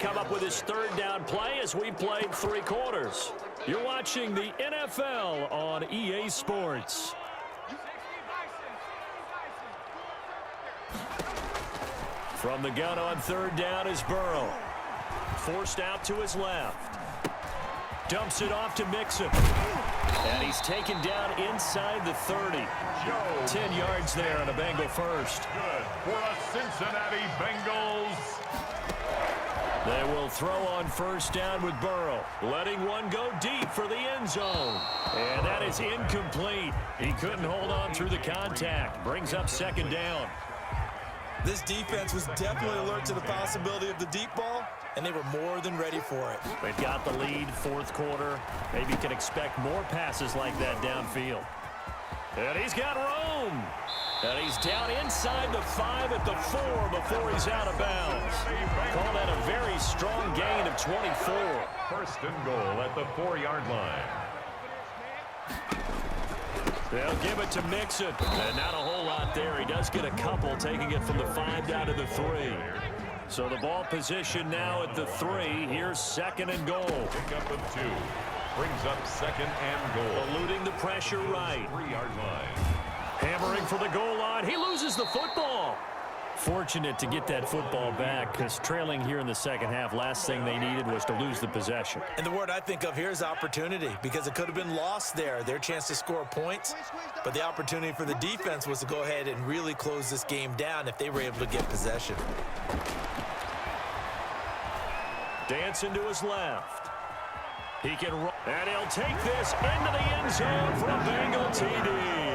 come up with his third down play as we played 3 quarters. You're watching the NFL on EA Sports. From the gun on third down is Burrow. Forced out to his left. Dumps it off to Mixon. And he's taken down inside the 30. 10 yards there on a Bengal first. Good for a Cincinnati Bengals. They will throw on first down with Burrow, letting one go deep for the end zone. And that is incomplete. He couldn't hold on through the contact. Brings up second down. This defense was definitely alert to the possibility of the deep ball, and they were more than ready for it. They've got the lead, fourth quarter. Maybe can expect more passes like that downfield. And he's got room. And he's down inside the 5 at the 4 before he's out of bounds. Call that a very strong gain of 24. First and goal at the 4-yard line. They'll give it to Mixon. And not a whole lot there. He does get a couple, taking it from the 5 down to the 3. So the ball position now at the 3. Here's second and goal. Pick up of 2. Brings up second and goal. Eluding the pressure right. 3-yard line. Hammering for the goal line. He loses the football. Fortunate to get that football back, because trailing here in the second half, last thing they needed was to lose the possession. And the word I think of here is opportunity, because it could have been lost there, their chance to score points. But the opportunity for the defense was to go ahead and really close this game down if they were able to get possession. Dancing to his left. He can run, and he'll take this into the end zone for a Bengal TD.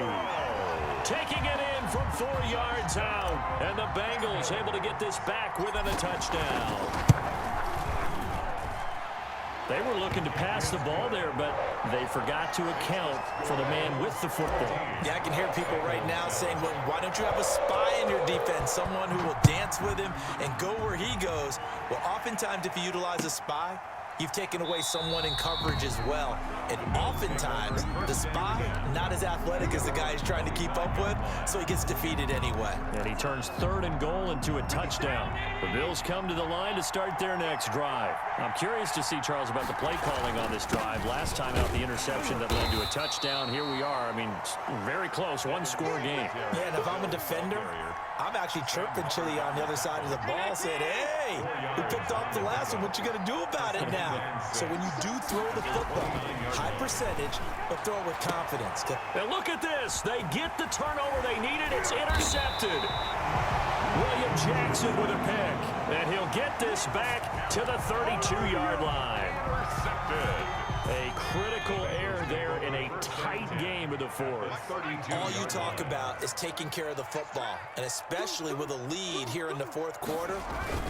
Taking it in from 4 yards out, and the Bengals able to get this back within a touchdown. They were looking to pass the ball there, but they forgot to account for the man with the football. Yeah, I can hear people right now saying, well, why don't you have a spy in your defense, someone who will dance with him and go where he goes? Well, oftentimes if you utilize a spy, you've taken away someone in coverage as well. And oftentimes, the spy, not as athletic as the guy he's trying to keep up with, so he gets defeated anyway. And he turns third and goal into a touchdown. The Bills come to the line to start their next drive. I'm curious to see, Charles, about the play calling on this drive. Last time out, the interception that led to a touchdown. Here we are. I mean, very close, one-score game. Yeah, and if I'm a defender, I'm actually chirping Chili on the other side of the ball, saying, hey, we picked off the last one. What you going to do about it now? So when you do throw the football, high percentage, but throw it with confidence. And look at this. They get the turnover they needed. It's intercepted. William Jackson with a pick. And he'll get this back to the 32-yard line. Intercepted. A critical error there in a tight game of the fourth. All you talk about is taking care of the football, and especially with a lead here in the fourth quarter,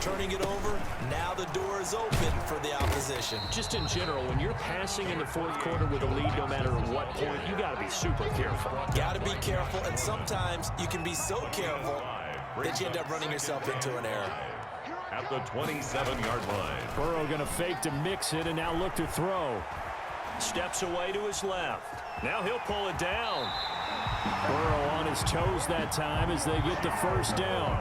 turning it over, now the door is open for the opposition. Just in general, when you're passing in the fourth quarter with a lead, no matter at what point, you got to be super careful. Got to be careful, and sometimes you can be so careful that you end up running yourself into an error. At the 27-yard line. Burrow going to fake to mix it and now look to throw. Steps away to his left. Now he'll pull it down. Burrow on his toes that time as they get the first down.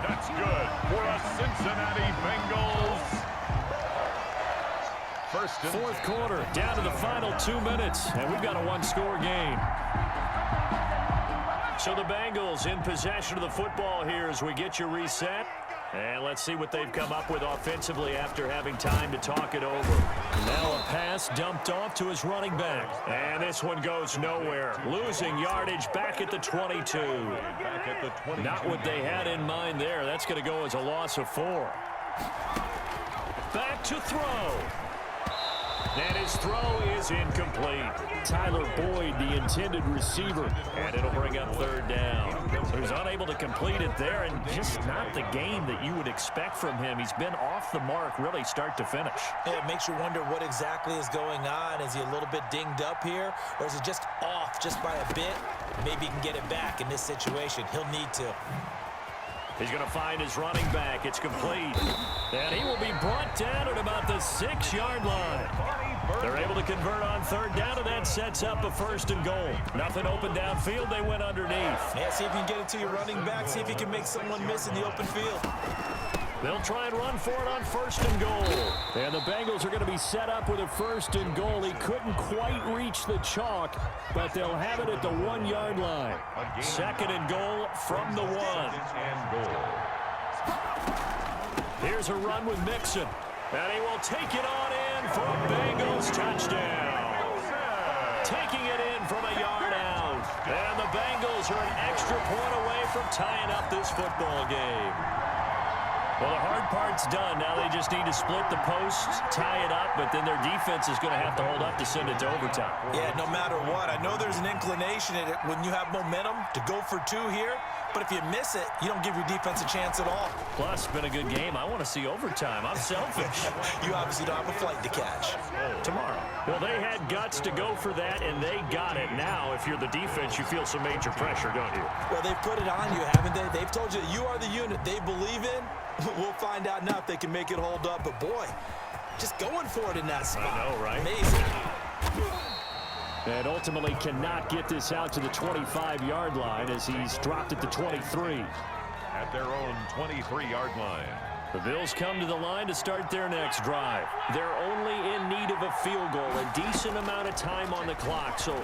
That's good for a Cincinnati Bengals. First and fourth quarter, down to the final 2 minutes, and we've got a one-score game. So the Bengals in possession of the football here as we get you reset. And let's see what they've come up with offensively after having time to talk it over. Now a pass dumped off to his running back. And this one goes nowhere. Losing yardage back at the 22. back at the 22. Not what they had in mind there. That's going to go as a loss of 4. Back to throw. And his throw is incomplete. Tyler Boyd, the intended receiver, and it'll bring up third down. He was unable to complete it there, and just not the game that you would expect from him. He's been off the mark really start to finish. It makes you wonder what exactly is going on. Is he a little bit dinged up here, or is it just off just by a bit? Maybe he can get it back in this situation. He'll need to. He's going to find his running back. It's complete. And he will be brought down at about the 6-yard line. They're able to convert on third down, and that sets up a first and goal. Nothing open downfield. They went underneath. Yeah, see if you can get it to your running back. See if you can make someone miss in the open field. They'll try and run for it on 1st and goal. And the Bengals are going to be set up with a 1st and goal. He couldn't quite reach the chalk, but they'll have it at the 1-yard line. 2nd and goal from the 1. Here's a run with Mixon. And he will take it on in for a Bengals touchdown. Taking it in from a yard out. And the Bengals are an extra point away from tying up this football game. Well, the hard part's done. Now they just need to split the posts, tie it up, but then their defense is going to have to hold up to send it to overtime. Yeah, no matter what. I know there's an inclination in it when you have momentum to go for 2 here, but if you miss it, you don't give your defense a chance at all. Plus, it's been a good game. I want to see overtime. I'm selfish. You obviously don't have a flight to catch. Tomorrow. Well, they had guts to go for that, and they got it. Now, if you're the defense, you feel some major pressure, don't you? Well, they've put it on you, haven't they? They've told you that you are the unit they believe in. We'll find out now if they can make it hold up. But, boy, just going for it in that spot. I know, right? Amazing. And ultimately cannot get this out to the 25-yard line as he's dropped at the 23. At their own 23-yard line. The Bills come to the line to start their next drive. They're only in need of a field goal, a decent amount of time on the clock. So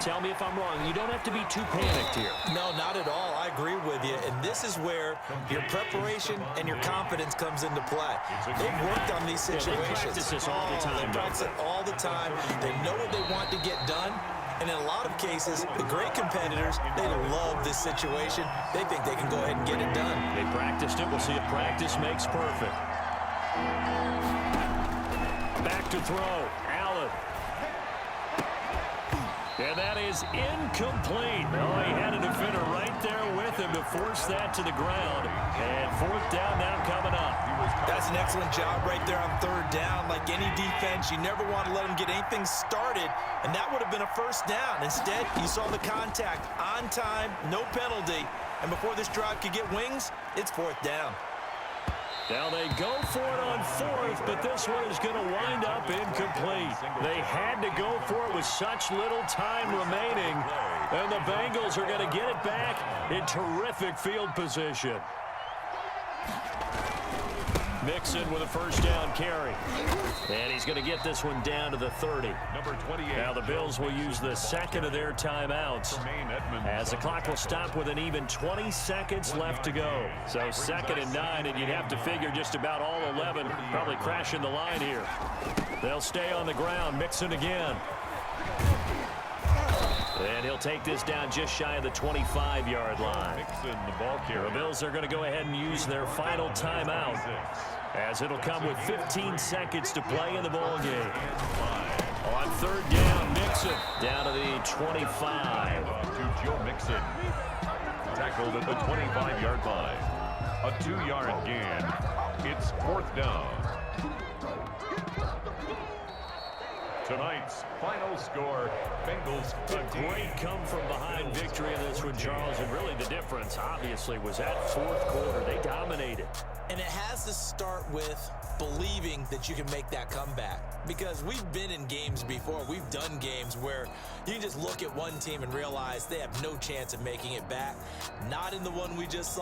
tell me if I'm wrong. You don't have to be too panicked here. No, not at all. I agree with you. And this is where your preparation and your confidence comes into play. They've worked on these situations. They practice this all the time. They practice it all the time. They know what they want to get done. And in a lot of cases, the great competitors, they love this situation. They think they can go ahead and get it done. They practiced it. We'll see if practice makes perfect. Back to throw. Allen. And that is incomplete. Oh, he had a defender right there with him to force that to the ground. And 4th down now coming up. That's an excellent job right there on 3rd down. Like any defense, you never want to let them get anything started, and that would have been a 1st down. Instead, you saw the contact on time, no penalty, and before this drive could get wings, it's 4th down. Now they go for it on 4th, but this one is going to wind up incomplete. They had to go for it with such little time remaining, and the Bengals are going to get it back in terrific field position. Mixon with a 1st down carry. And he's going to get this one down to the 30. Number 28. Now the Bills will use the 2nd of their timeouts as the clock will stop with an even 20 seconds left to go. So 2nd and 9, and you'd have to figure just about all 11 probably crashing the line here. They'll stay on the ground. Mixon again. And he'll take this down just shy of the 25-yard line. Mixon, the ball carrier. The Bills are going to go ahead and use their final timeout, as it'll come with 15 seconds to play in the ball game. On 3rd down, Mixon down to the 25. To Joe Mixon. Tackled at the 25-yard line. A 2-yard gain. It's 4th down. Tonight's final score, Bengals. A great come-from-behind victory in this one, Charles, and really the difference, obviously, was that 4th quarter. They dominated. And it has to start with believing that you can make that comeback, because we've been in games before. We've done games where you just look at one team and realize they have no chance of making it back. Not in the one we just saw.